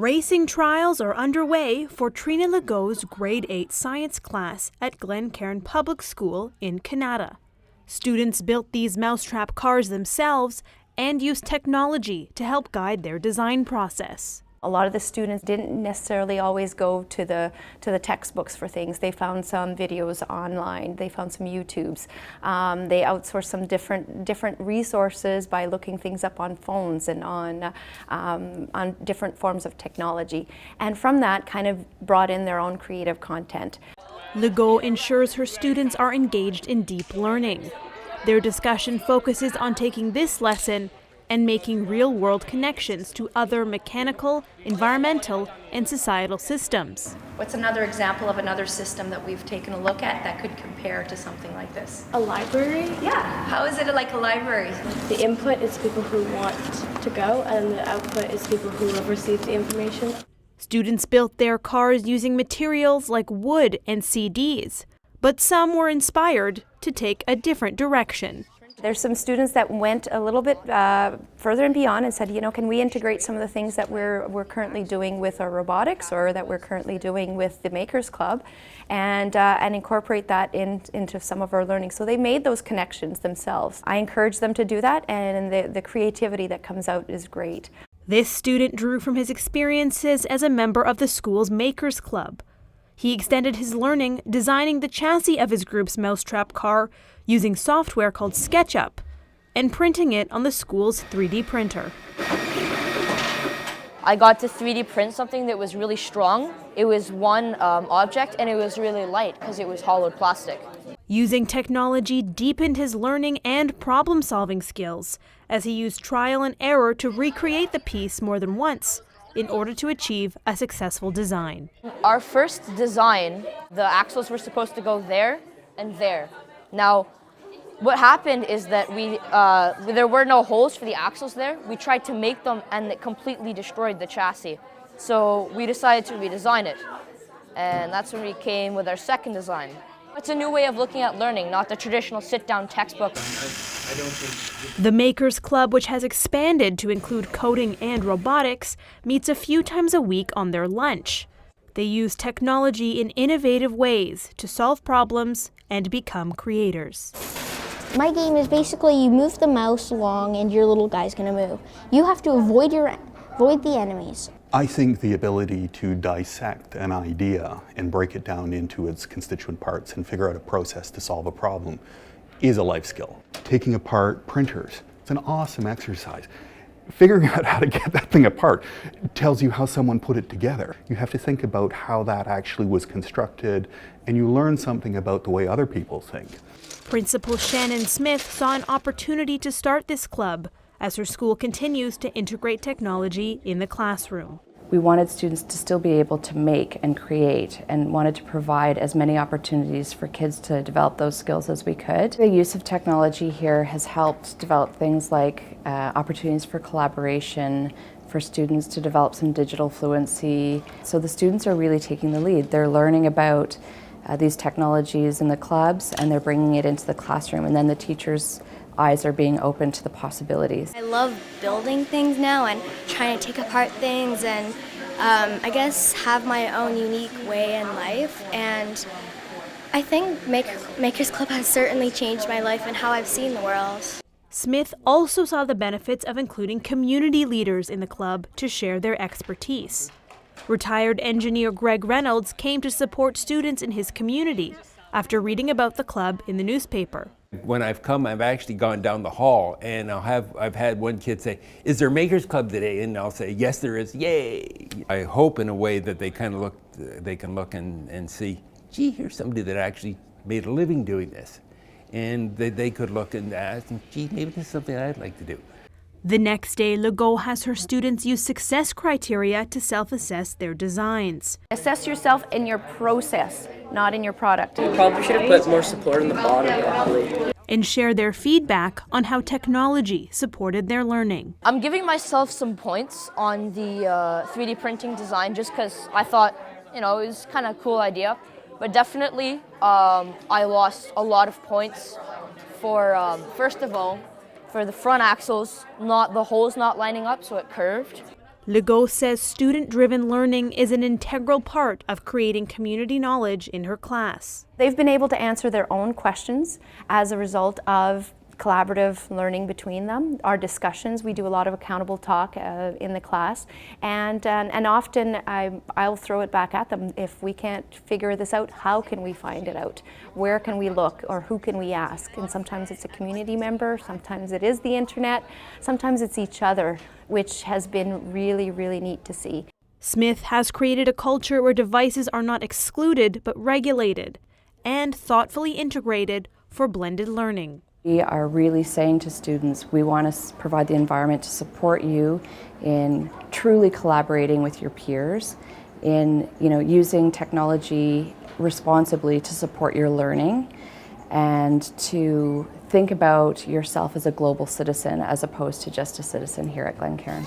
Racing trials are underway for Trina Legault's grade 8 science class at Glencairn Public School in Canada. Students built these mousetrap cars themselves and used technology to help guide their design process. A lot of the students didn't necessarily always go to the textbooks for things. They found some videos online, they found some YouTubes. They outsourced some different resources by looking things up on phones and on different forms of technology. And from that kind of brought in their own creative content. Legault ensures her students are engaged in deep learning. Their discussion focuses on taking this lesson and making real-world connections to other mechanical, environmental, and societal systems. What's another example of another system that we've taken a look at that could compare to something like this? A library? Yeah, how is it like a library? The input is people who want to go, and the output is people who have received the information. Students built their cars using materials like wood and CDs, but some were inspired to take a different direction. There's some students that went a little bit further and beyond and said, you know, can we integrate some of the things that we're currently doing with our robotics or that we're currently doing with the Makers Club and incorporate that into some of our learning. So they made those connections themselves. I encourage them to do that, and the creativity that comes out is great. This student drew from his experiences as a member of the school's Makers Club. He extended his learning designing the chassis of his group's mousetrap car using software called SketchUp and printing it on the school's 3D printer. I got to 3D print something that was really strong. It was one object and it was really light because it was hollowed plastic. Using technology deepened his learning and problem-solving skills as he used trial and error to recreate the piece more than once in order to achieve a successful design. Our first design, the axles were supposed to go there and there. Now, what happened is that there were no holes for the axles there. We tried to make them and it completely destroyed the chassis. So we decided to redesign it. And that's when we came with our second design. It's a new way of looking at learning, not the traditional sit-down textbook. The Makers Club, which has expanded to include coding and robotics, meets a few times a week on their lunch. They use technology in innovative ways to solve problems and become creators. My game is basically you move the mouse along and your little guy's gonna move. You have to avoid the enemies. I think the ability to dissect an idea and break it down into its constituent parts and figure out a process to solve a problem is a life skill. Taking apart printers, it's an awesome exercise. Figuring out how to get that thing apart tells you how someone put it together. You have to think about how that actually was constructed, and you learn something about the way other people think. Principal Shannon Smith saw an opportunity to start this club as her school continues to integrate technology in the classroom. We wanted students to still be able to make and create and wanted to provide as many opportunities for kids to develop those skills as we could. The use of technology here has helped develop things like opportunities for collaboration, for students to develop some digital fluency. So the students are really taking the lead. They're learning about these technologies in the clubs and they're bringing it into the classroom, and then the teachers' eyes are being open to the possibilities. I love building things now and trying to take apart things and I guess have my own unique way in life, and I think Makers Club has certainly changed my life and how I've seen the world. Smith also saw the benefits of including community leaders in the club to share their expertise. Retired engineer Greg Reynolds came to support students in his community after reading about the club in the newspaper. When I've come, I've actually gone down the hall and I've had one kid say, "Is there Makers Club today?" And I'll say, "Yes, there is, yay!" I hope in a way that they kind of they can look and see, gee, here's somebody that actually made a living doing this. And they could look and ask, gee, maybe this is something I'd like to do. The next day, Legault has her students use success criteria to self-assess their designs. Assess yourself in your process, not in your product. Probably should have put more support in the bottom, probably. And share their feedback on how technology supported their learning. I'm giving myself some points on the 3D printing design just because I thought, you know, it was kind of a cool idea. But definitely, I lost a lot of points for, first of all, for the front axles, the holes not lining up, so it curved. Legault says student-driven learning is an integral part of creating community knowledge in her class. They've been able to answer their own questions as a result of collaborative learning between them. Our discussions, we do a lot of accountable talk in the class, and often I'll throw it back at them. If we can't figure this out, how can we find it out? Where can we look, or who can we ask? And sometimes it's a community member, sometimes it is the internet, sometimes it's each other, which has been really, really neat to see. Smith has created a culture where devices are not excluded but regulated and thoughtfully integrated for blended learning. We are really saying to students, we want to provide the environment to support you in truly collaborating with your peers, in using technology responsibly to support your learning, and to think about yourself as a global citizen as opposed to just a citizen here at Glencairn.